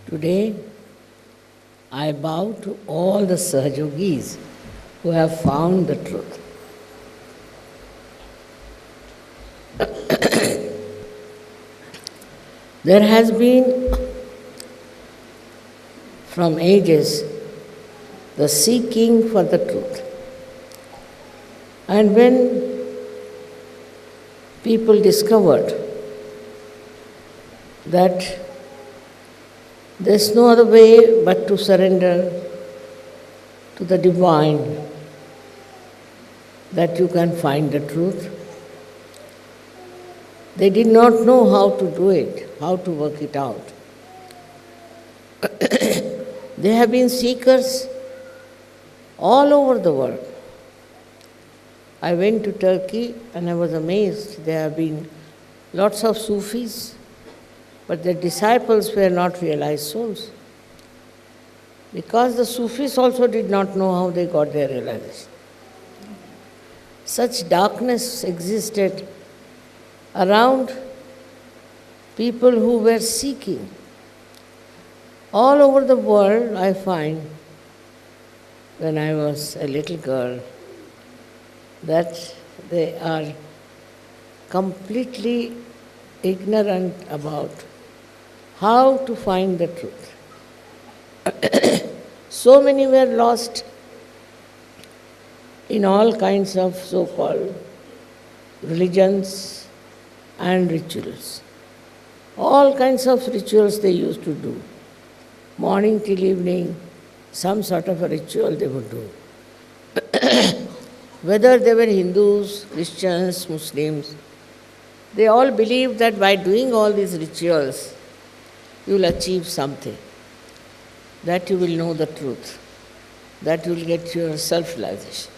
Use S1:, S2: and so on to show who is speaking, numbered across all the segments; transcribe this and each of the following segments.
S1: Today, I bow to all the Sahajogis who have found the truth. There has been, from ages, the seeking for the truth. And when people discovered that there's no other way but to surrender to the divine, that you can find the truth, they did not know how to do it, how to work it out. There have been seekers all over the world. I went to Turkey and I was amazed. There have been lots of Sufis, but their disciples were not realized souls. Because the Sufis also did not know how they got their realization. Such darkness existed around people who were seeking. All over the world, I find, when I was a little girl, that they are completely ignorant about how to find the truth. So many were lost in all kinds of so-called religions and rituals. All kinds of rituals they used to do. Morning till evening, some sort of a ritual they would do. Whether they were Hindus, Christians, Muslims, they all believed that by doing all these rituals, you will achieve something, that you will know the truth, that you will get your self-realization.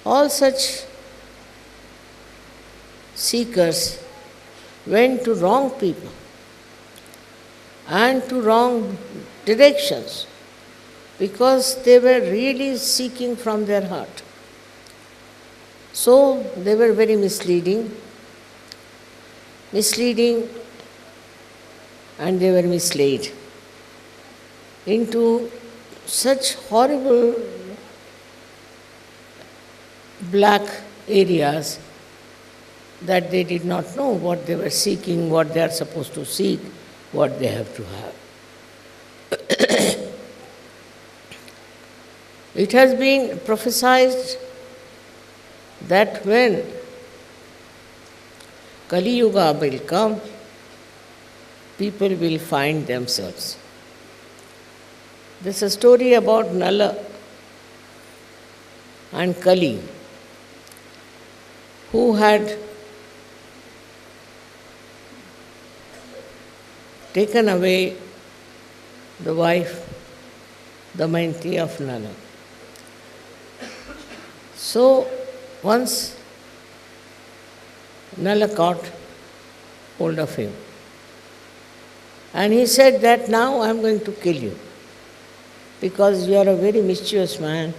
S1: All such seekers went to wrong people and to wrong directions because they were really seeking from their heart. So they were very misleading, and they were misled into such horrible black areas that they did not know what they were seeking, what they are supposed to seek, what they have to have. It has been prophesied that when Kali Yuga will come, people will find themselves. There's a story about Nala and Kali, who had taken away the wife, Damayanti of Nala. So once Nala caught hold of him, and he said that now I am going to kill you because you are a very mischievous man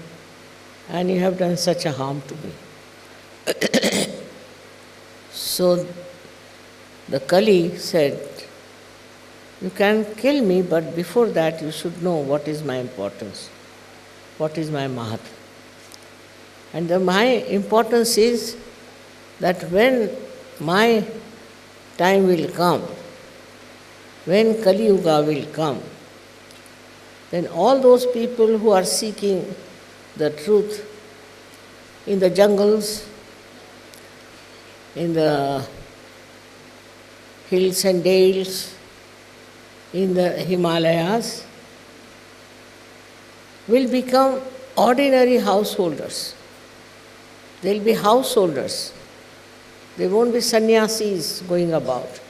S1: and you have done such a harm to me. So the Kali said, you can kill me, but before that you should know what is my importance, what is my mahat. And my importance is that when my time will come, when Kali Yuga will come, then all those people who are seeking the truth in the jungles, in the hills and dales, in the Himalayas, will become ordinary householders. They'll be householders. They won't be sannyasis going about.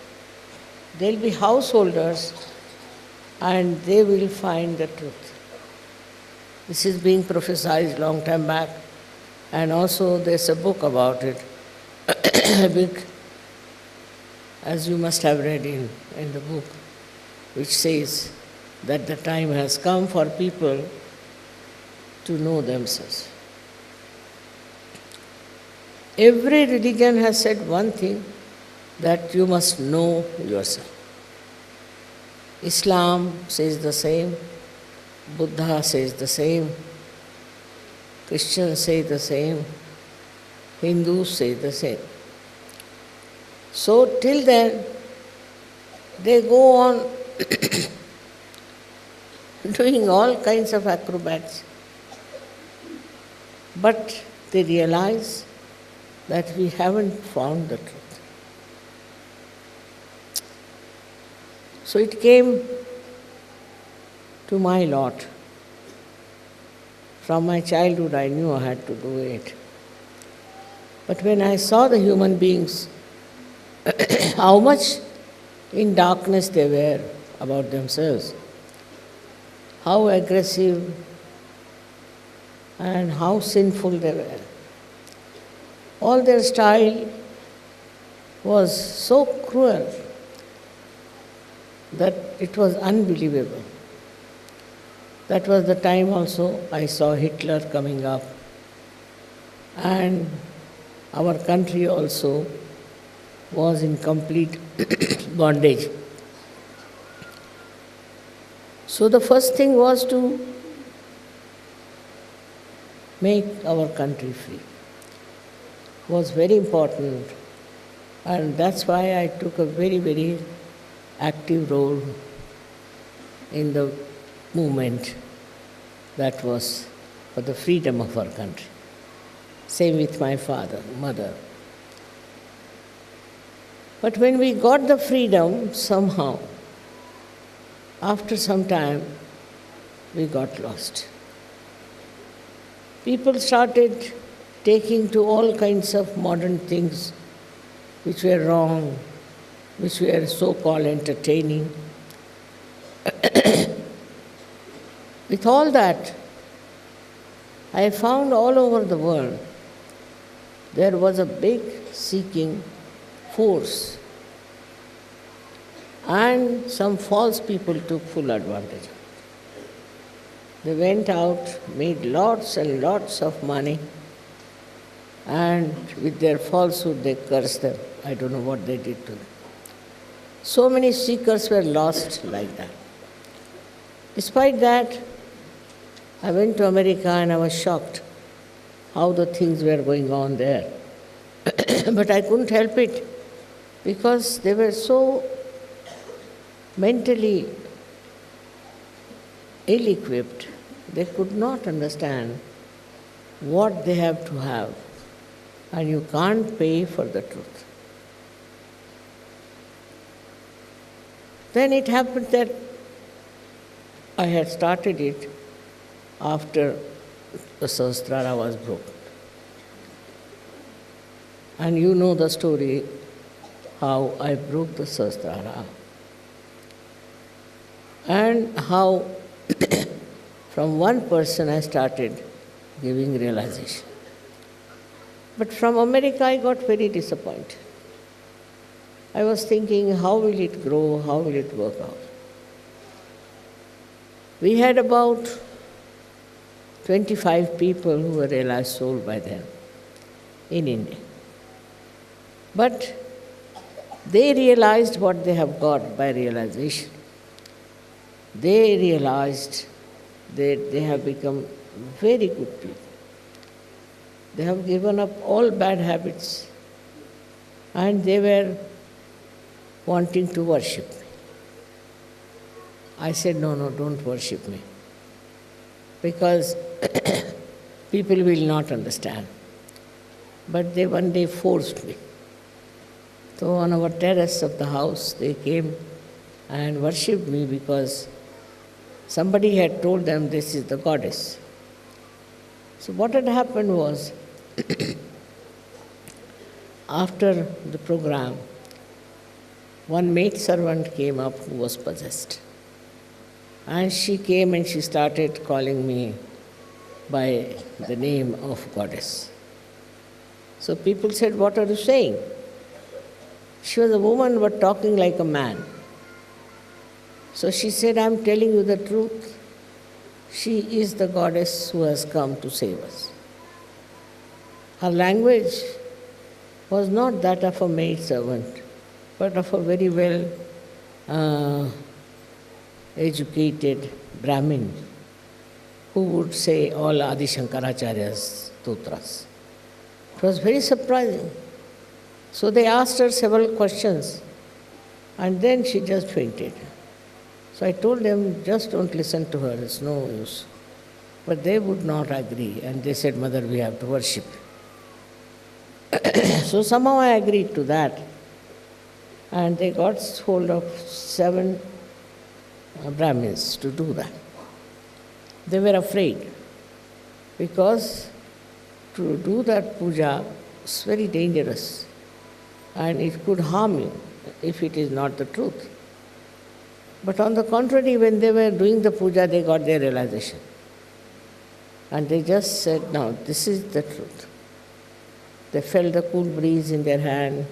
S1: They'll be householders and they will find the truth. This is being prophesied long time back, and also there's a book about it, a book, as you must have read in the book, which says that the time has come for people to know themselves. Every religion has said one thing, that you must know yourself. Islam says the same, Buddha says the same, Christians say the same, Hindus say the same. So till then, they go on doing all kinds of acrobats. But they realize that we haven't found the truth. So it came to my lot. From my childhood I knew I had to do it. But when I saw the human beings, how much in darkness they were about themselves, how aggressive and how sinful they were. All their style was so cruel that it was unbelievable. That was the time also I saw Hitler coming up, and our country also was in complete bondage. So the first thing was to make our country free. It was very important, and that's why I took a very, very active role in the movement that was for the freedom of our country. Same with my father, mother. But when we got the freedom, somehow, after some time, we got lost. People started taking to all kinds of modern things which were wrong, which were so-called entertaining. With all that, I found all over the world there was a big seeking force, and some false people took full advantage. They went out, made lots and lots of money, and with their falsehood they cursed them. I don't know what they did to them. So many seekers were lost like that. Despite that, I went to America and I was shocked how the things were going on there. But I couldn't help it because they were so mentally ill-equipped. They could not understand what they have to have, and you can't pay for the truth. Then it happened that I had started it after the Sahasrara was broken. And you know the story, how I broke the Sahasrara and how from one person I started giving realization. But from America I got very disappointed. I was thinking, how will it grow, how will it work out? We had about 25 people who were realized soul by then in India. But they realized what they have got by realization. They realized that they have become very good people. They have given up all bad habits, and they were wanting to worship me. I said, no, don't worship me, because people will not understand. But they one day forced me. So on our terrace of the house, they came and worshipped me because somebody had told them this is the goddess. So what had happened was, after the program, one maidservant came up who was possessed. And she came and she started calling me by the name of goddess. So people said, what are you saying? She was a woman but talking like a man. So she said, I'm telling you the truth. She is the goddess who has come to save us. Her language was not that of a maidservant, but of a very well educated Brahmin who would say all Adi Shankaracharya's stotras. It was very surprising. So they asked her several questions, and then she just fainted. So I told them, just don't listen to her, it's no use. But they would not agree, and they said, Mother, we have to worship. So somehow I agreed to that. And they got hold of 7 Brahmins to do that. They were afraid, because to do that puja is very dangerous, and it could harm you if it is not the truth. But on the contrary, when they were doing the puja, they got their realization. And they just said, no, this is the truth. They felt the cool breeze in their hand.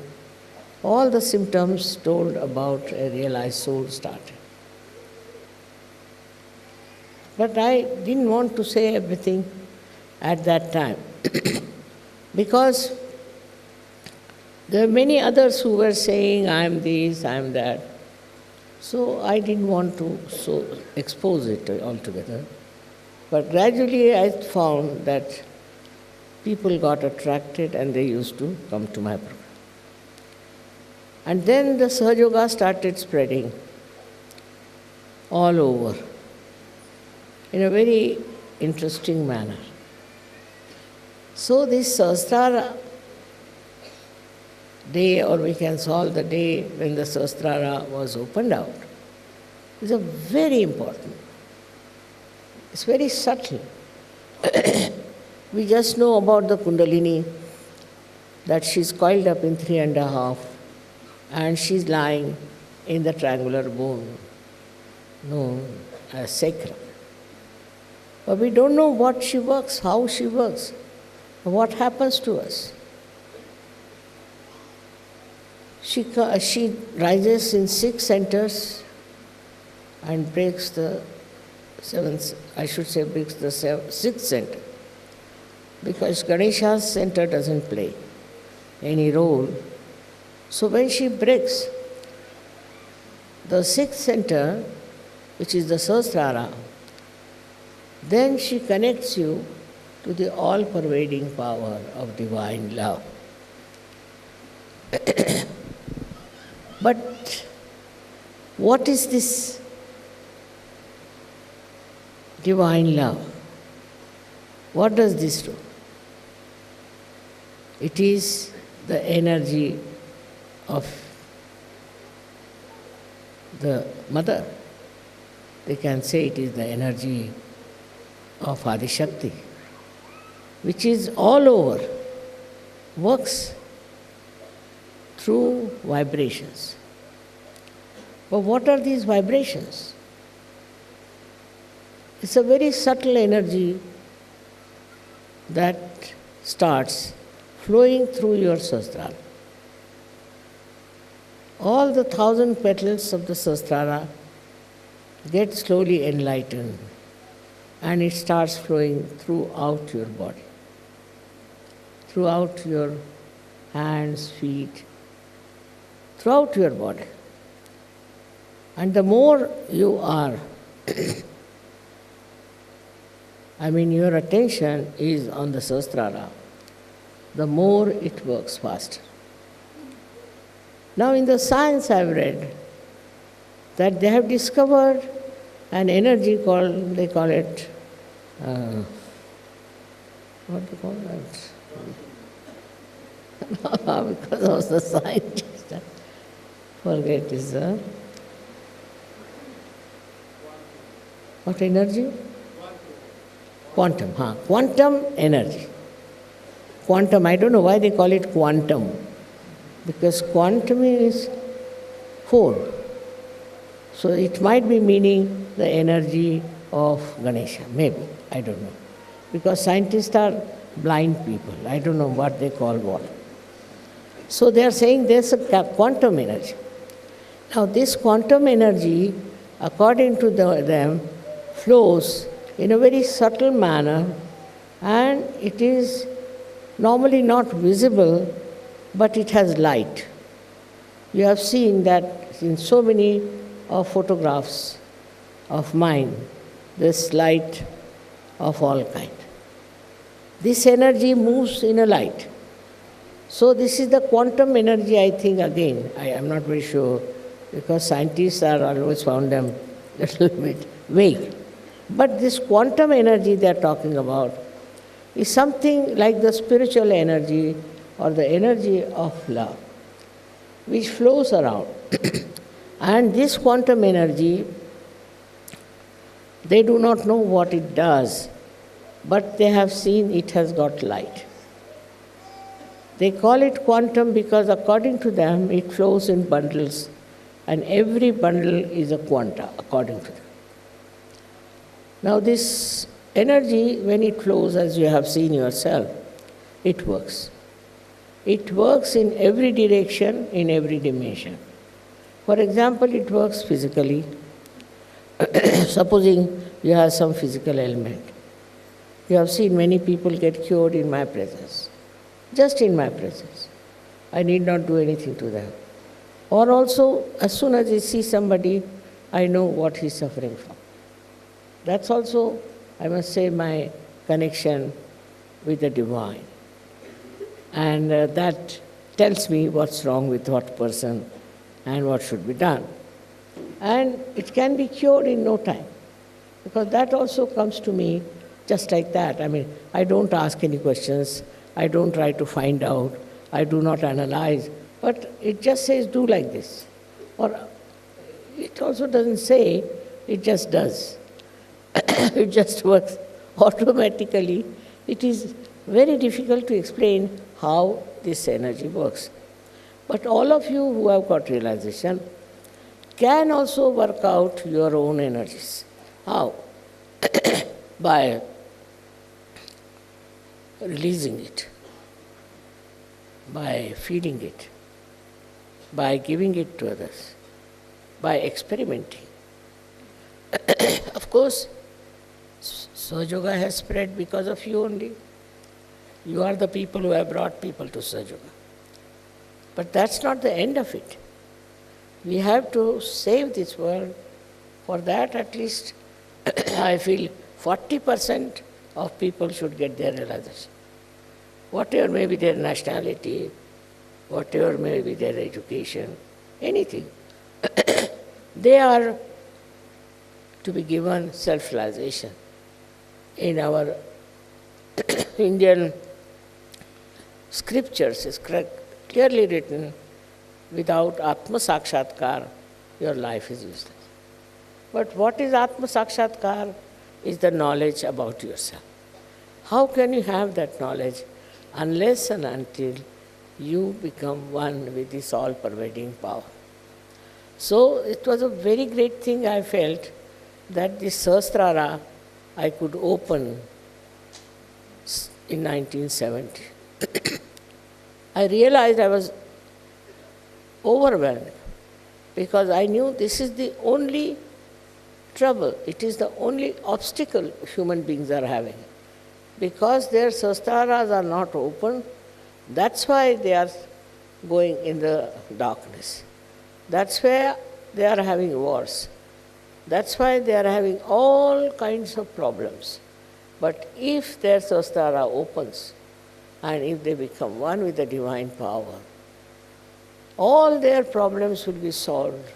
S1: All the symptoms told about a realized soul started. But I didn't want to say everything at that time because there were many others who were saying, I am this, I am that. So I didn't want to expose it altogether. But gradually I found that people got attracted and they used to come to my program. And then the Sahaja Yoga started spreading all over in a very interesting manner. So this Sahasrara day, or we can call the day when the Sahasrara was opened out, is a very important. It's very subtle. We just know about the Kundalini, that she's coiled up in 3.5, and she's lying in the triangular bone known as sacrum. But we don't know what she works, how she works, what happens to us. She rises in 6 centers and breaks the 7th, breaks the 6th center. Because Ganesha's center doesn't play any role. So when she breaks the 6th center, which is the Sahasrara, then she connects you to the all-pervading power of divine love. But what is this divine love? What does this do? It is the energy of the mother. They can say it is the energy of Adi Shakti, which is all over, works through vibrations. But what are these vibrations? It's a very subtle energy that starts flowing through your Sahasrara. All the 1,000 petals of the Sahasrara get slowly enlightened, and it starts flowing throughout your body, throughout your hands, feet, throughout your body. And the more you are, your attention is on the Sahasrara, the more it works faster. Now in the science I've read that they have discovered an energy called, they call it, what do you call that? Because I was the scientist, I forget is what energy? Quantum, quantum energy. Quantum, I don't know why they call it quantum, because quantum is 4. So it might be meaning the energy of Ganesha, maybe, I don't know. Because scientists are blind people, I don't know what they call what. So they are saying there's a quantum energy. Now this quantum energy, according to them, flows in a very subtle manner, and it is normally not visible, but it has light. You have seen that in so many photographs of mind, this light of all kind. This energy moves in a light. So this is the quantum energy, I think, again. I am not very sure, because scientists are always found them a little bit vague. But this quantum energy they are talking about is something like the spiritual energy or the energy of love, which flows around. And this quantum energy, they do not know what it does, but they have seen it has got light. They call it quantum because according to them it flows in bundles, and every bundle is a quanta according to them. Now this energy, when it flows, as you have seen yourself, it works. It works in every direction, in every dimension. For example, it works physically. Supposing you have some physical ailment. You have seen many people get cured in my presence. Just in my presence. I need not do anything to them. Or also, as soon as I see somebody, I know what he's suffering from. That's also, I must say, my connection with the divine. And that tells me what's wrong with what person and what should be done. And it can be cured in no time, because that also comes to me just like that. I mean, I don't ask any questions, I don't try to find out, I do not analyze, but it just says, do like this. Or it also doesn't say, it just does. It just works automatically. It is very difficult to explain how this energy works. But all of you who have got realization can also work out your own energies. How? By releasing it, by feeling it, by giving it to others, by experimenting. Of course, Sahaja Yoga has spread because of you only. You are the people who have brought people to Sahaja Yoga. But that's not the end of it. We have to save this world. For that, at least, I feel 40% of people should get their realization. Whatever may be their nationality, whatever may be their education, anything. They are to be given self-realization. In our Indian scriptures, it's clearly written, without Atma Sakshatkar, your life is useless. But what is Atma Sakshatkar? Is the knowledge about yourself. How can you have that knowledge unless and until you become one with this all-pervading power? So it was a very great thing I felt that this Sahasrara I could open in 1970. I realized I was overwhelmed because I knew this is the only trouble, it is the only obstacle human beings are having. Because their Sahasraras are not open, that's why they are going in the darkness. That's where they are having wars. That's why they are having all kinds of problems. But if their Sahasrara opens, and if they become one with the divine power, all their problems will be solved.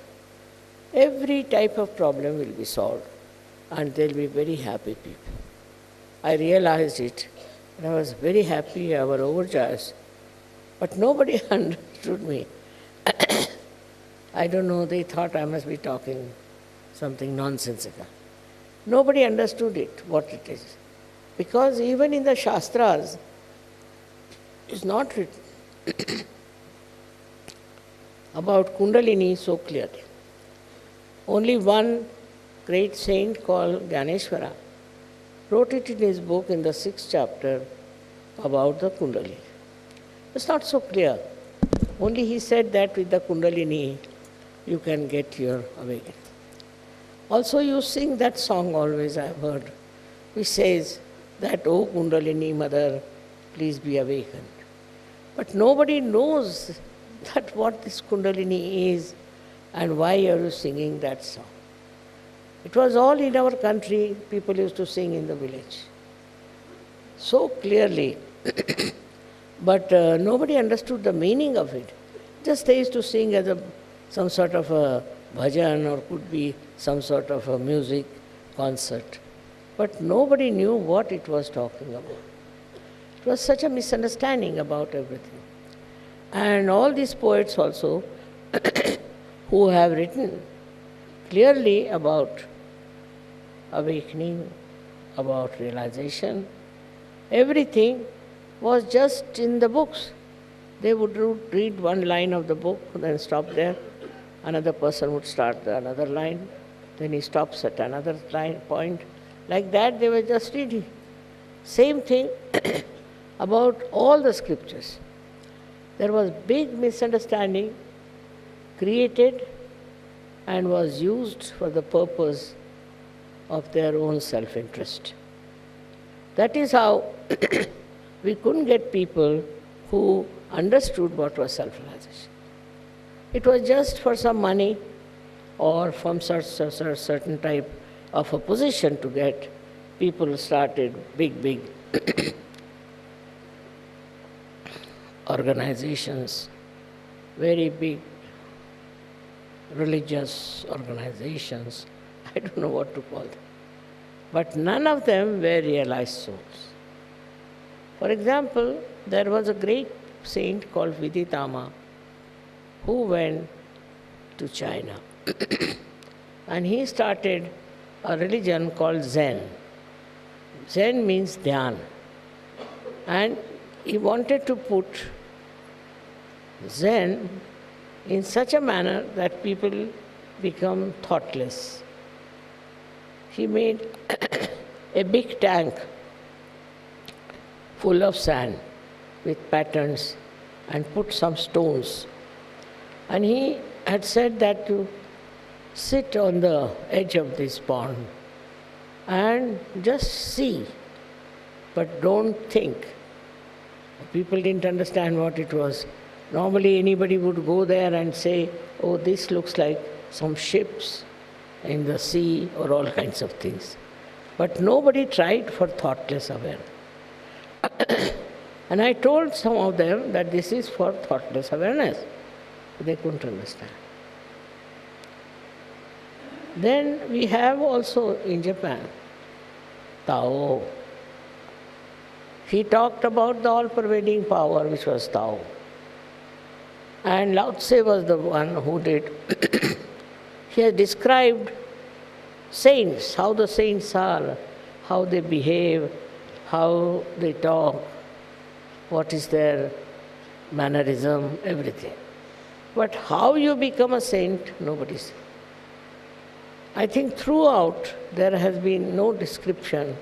S1: Every type of problem will be solved, and they'll be very happy people. I realized it, and I was very happy, I was overjoyed. But nobody understood me. I don't know, they thought I must be talking something nonsensical. Nobody understood it, what it is. Because even in the Shastras, it's not written about Kundalini so clearly. Only one great saint called Gyaneshwara wrote it in his book in the 6th chapter about the Kundalini. It's not so clear. Only he said that with the Kundalini you can get your awakening. Also you sing that song always, I have heard, which says that, "O Kundalini Mother, please be awakened." But nobody knows that what this Kundalini is and why are you singing that song. It was all in our country, people used to sing in the village. So clearly. But nobody understood the meaning of it. Just they used to sing as some sort of a bhajan or could be some sort of a music concert. But nobody knew what it was talking about. It was such a misunderstanding about everything. And all these poets also who have written clearly about awakening, about realization, everything was just in the books. They would read one line of the book, then stop there. Another person would start another line, then he stops at another point. Like that they were just reading. Same thing about all the scriptures. There was big misunderstanding created and was used for the purpose of their own self-interest. That is how we couldn't get people who understood what was self-realization. It was just for some money or from certain type of a position to get. People started big organizations, very big religious organizations. I don't know what to call them. But none of them were realized souls. For example, there was a great saint called Viditama who went to China. And he started a religion called Zen. Zen means dhyan. And he wanted to put Zen in such a manner that people become thoughtless. He made a big tank full of sand with patterns and put some stones. And he had said that to sit on the edge of this pond and just see, but don't think. People didn't understand what it was. Normally anybody would go there and say, oh, this looks like some ships in the sea or all kinds of things. But nobody tried for thoughtless awareness. And I told some of them that this is for thoughtless awareness. They couldn't understand. Then we have also in Japan, Tao. He talked about the all-pervading power which was Tao. And Lao Tse was the one who did. He has described saints, how the saints are, how they behave, how they talk, what is their mannerism, everything. But how you become a saint, nobody says. I think throughout there has been no description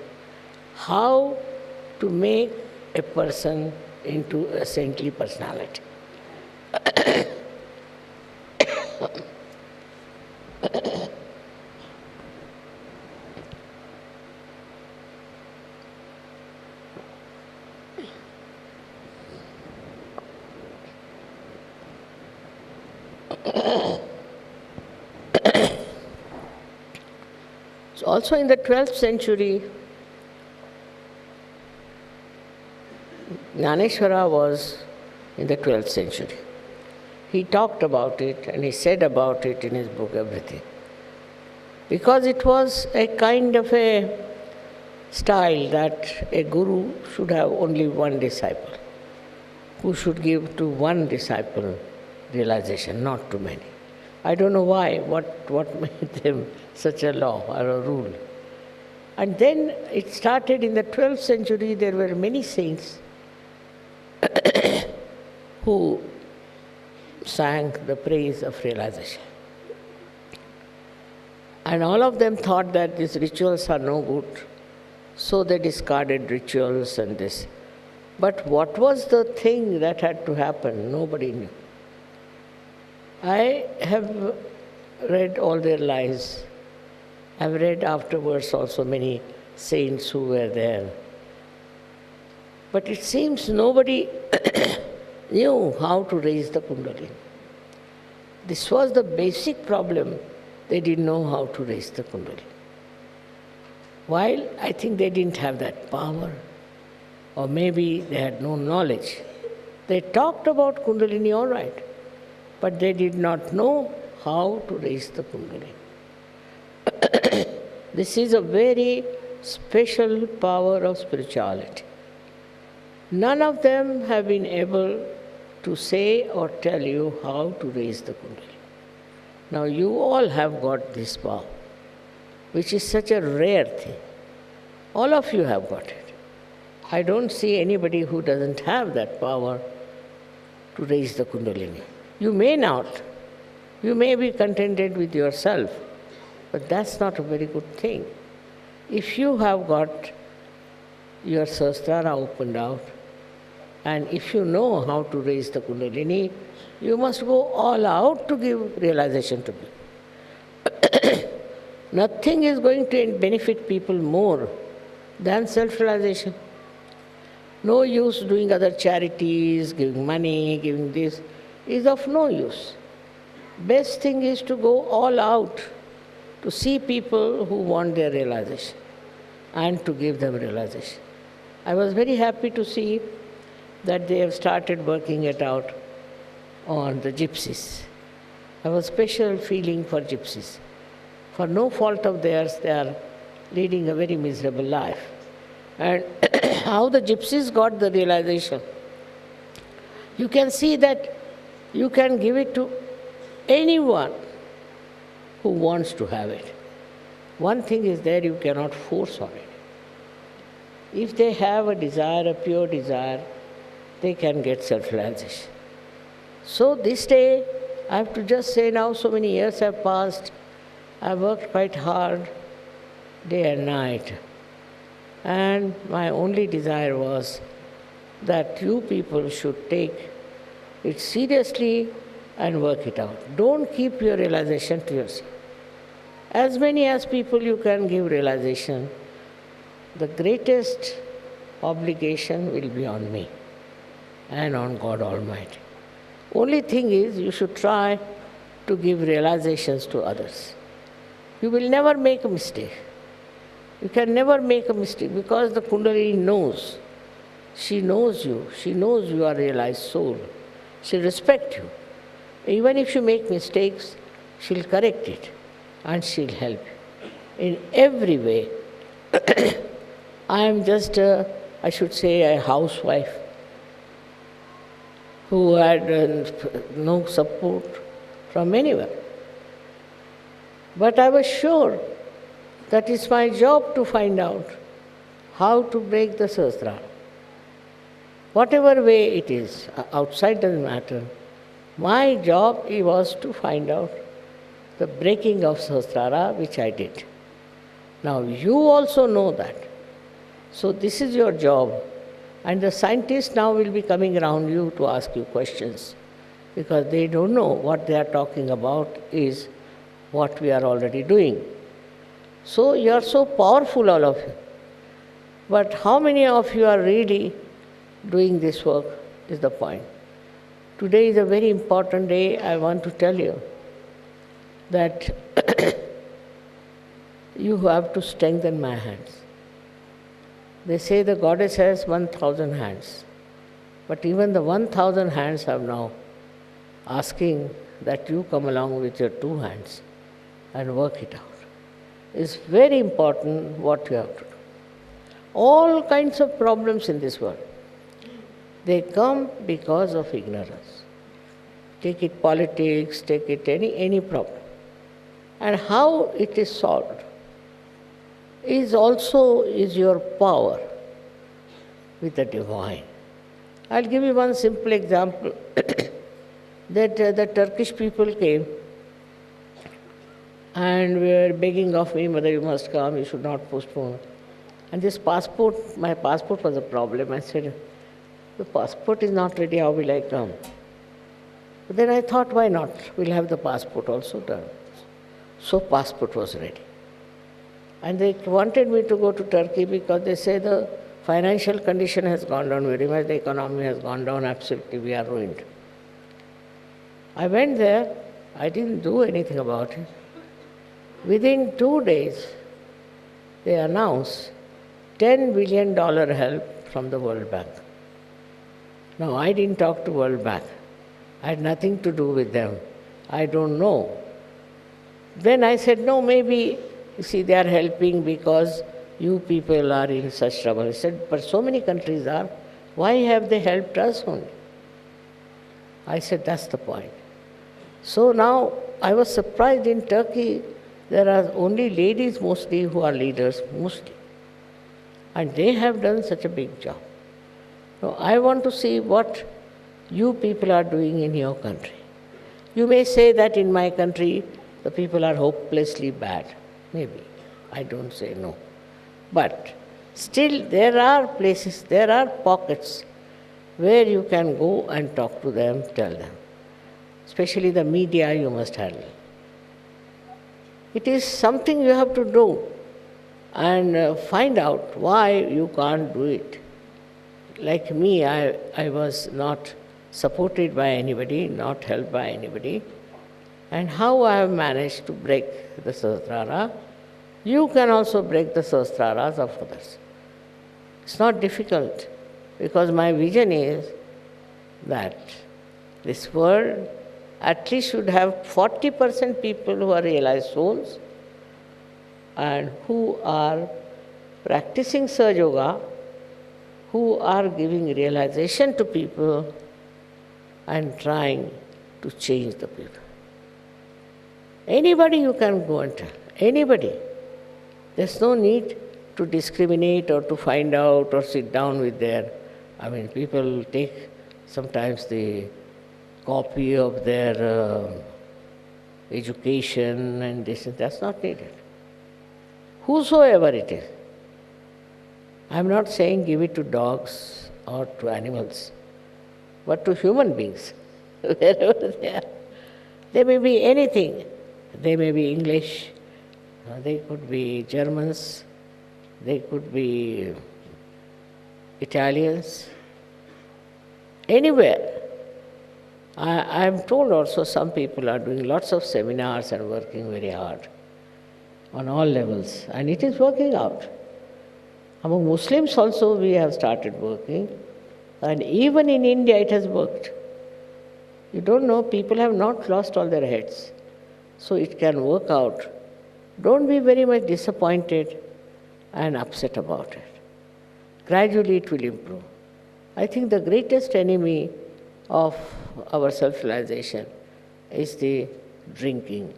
S1: how to make a person into a saintly personality. So also in the 12th century, Jnaneshwara was in the 12th century. He talked about it and he said about it in his book, everything. Because it was a kind of a style that a guru should have only one disciple, who should give to one disciple realization, not to many. I don't know why, what made them such a law or a rule. And then it started in the 12th century, there were many saints who sang the praise of realization. And all of them thought that these rituals are no good, so they discarded rituals and this. But what was the thing that had to happen? Nobody knew. I have read all their lives. I've read afterwards also many saints who were there. But it seems nobody knew how to raise the Kundalini. This was the basic problem. They didn't know how to raise the Kundalini. While I think they didn't have that power, or maybe they had no knowledge. They talked about Kundalini all right, but they did not know how to raise the Kundalini. This is a very special power of spirituality. None of them have been able to say or tell you how to raise the Kundalini. Now you all have got this power, which is such a rare thing. All of you have got it. I don't see anybody who doesn't have that power to raise the Kundalini. You may not. You may be contented with yourself, but that's not a very good thing. If you have got your Sahasrara opened out, and if you know how to raise the Kundalini, you must go all out to give realization to people. Nothing is going to benefit people more than self-realization. No use doing other charities, giving money, giving this, is of no use. Best thing is to go all out to see people who want their realization and to give them realization. I was very happy to see that they have started working it out on the gypsies. I have a special feeling for gypsies. For no fault of theirs, they are leading a very miserable life. And how the gypsies got the realization, you can see that you can give it to anyone who wants to have it. One thing is there, you cannot force on it. If they have a desire, a pure desire, they can get self-realization. So this day, I have to just say now, so many years have passed, I worked quite hard, day and night. And my only desire was that you people should take it seriously and work it out. Don't keep your realization to yourself. As many as people you can give realization, the greatest obligation will be on me and on God Almighty. Only thing is, you should try to give realizations to others. You will never make a mistake. You can never make a mistake because the Kundalini knows. She knows you. She knows you are a realized soul. She'll respect you. Even if you make mistakes, she'll correct it and she'll help you in every way. I am just I should say, a housewife who had no support from anyone. But I was sure that it's my job to find out how to break the Sahasrara. Whatever way it is, outside doesn't matter. My job was to find out the breaking of Sahasrara, which I did. Now you also know that. So this is your job. And the scientists now will be coming around you to ask you questions, because they don't know what they are talking about is what we are already doing. So you are so powerful, all of you. But how many of you are really doing this work is the point. Today is a very important day. I want to tell you that you have to strengthen my hands. They say the goddess has 1,000 hands. But even the 1,000 hands have now asking that you come along with your 2 hands and work it out. It's very important what you have to do. All kinds of problems in this world, they come because of ignorance. Take it politics, take it any problem. And how it is solved is your power with the divine. I'll give you one simple example that the Turkish people came and were begging of me, Mother, you must come, you should not postpone. And this passport, my passport was a problem. I said, the passport is not ready, how will I come? But then I thought, why not? We'll have the passport also done. So passport was ready. And they wanted me to go to Turkey because they say the financial condition has gone down very much, the economy has gone down absolutely, we are ruined. I went there, I didn't do anything about it. Within 2 days, they announced $10 billion help from the World Bank. Now, I didn't talk to World Bank. I had nothing to do with them. I don't know. Then I said, no, maybe, you see, they are helping because you people are in such trouble. He said, but so many countries are. Why have they helped us only? I said, that's the point. So now I was surprised in Turkey, there are only ladies mostly who are leaders, mostly. And they have done such a big job. Now I want to see what you people are doing in your country. You may say that in my country, the people are hopelessly bad. Maybe. I don't say no. But still, there are places, there are pockets where you can go and talk to them, tell them. Especially the media you must handle. It is something you have to do and find out why you can't do it. Like me, I was not supported by anybody, not helped by anybody. And how I have managed to break the Sahasrara, you can also break the Sahasraras of others. It's not difficult, because my vision is that this world at least should have 40% people who are realized souls and who are practicing Sahaja Yoga, who are giving realization to people and trying to change the people. Anybody you can go and tell, anybody. There's no need to discriminate or to find out or sit down with their, people take sometimes the copy of their education and this, that's not needed. Whosoever it is. I'm not saying give it to dogs or to animals, but to human beings, wherever they are. They may be anything. They may be English, they could be Germans, they could be Italians, anywhere. I am told also some people are doing lots of seminars and working very hard on all levels, and it is working out. Among Muslims also we have started working, and even in India it has worked. You don't know, people have not lost all their heads. So it can work out. Don't be very much disappointed and upset about it. Gradually it will improve. I think the greatest enemy of our self-realization is the drinking.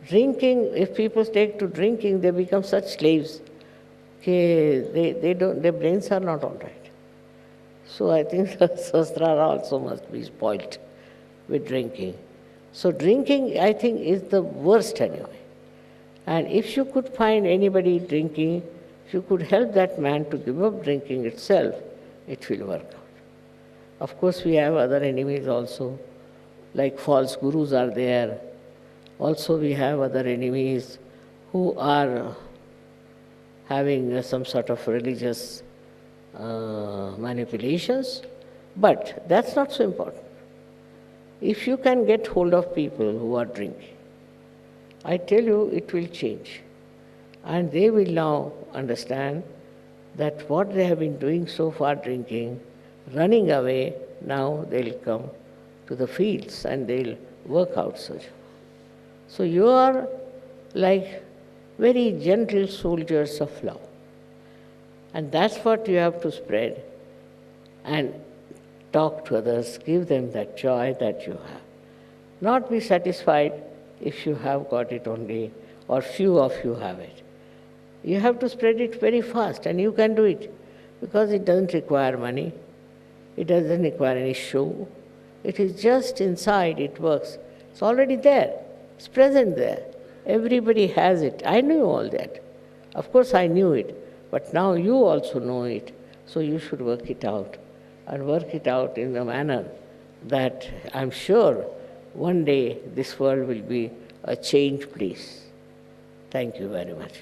S1: Drinking, if people take to drinking, they become such slaves. Their brains are not all right. So I think Sahasrara also must be spoilt with drinking. So drinking, I think, is the worst anyway. And if you could find anybody drinking, if you could help that man to give up drinking itself, it will work out. Of course, we have other enemies also, like false gurus are there. Also, we have other enemies who are having some sort of religious manipulations, but that's not so important. If you can get hold of people who are drinking, I tell you, it will change. And they will now understand that what they have been doing so far, drinking, running away, now they'll come to the fields and they'll work out such. So you are like very gentle soldiers of love. And that's what you have to spread and talk to others, give them that joy that you have. Not be satisfied if you have got it only, or few of you have it. You have to spread it very fast, and you can do it, because it doesn't require money, it doesn't require any show. It is just inside, it works. It's already there, it's present there. Everybody has it. I knew all that. Of course I knew it, but now you also know it, so you should work it out. And work it out in a manner that I'm sure one day this world will be a changed place. Thank you very much.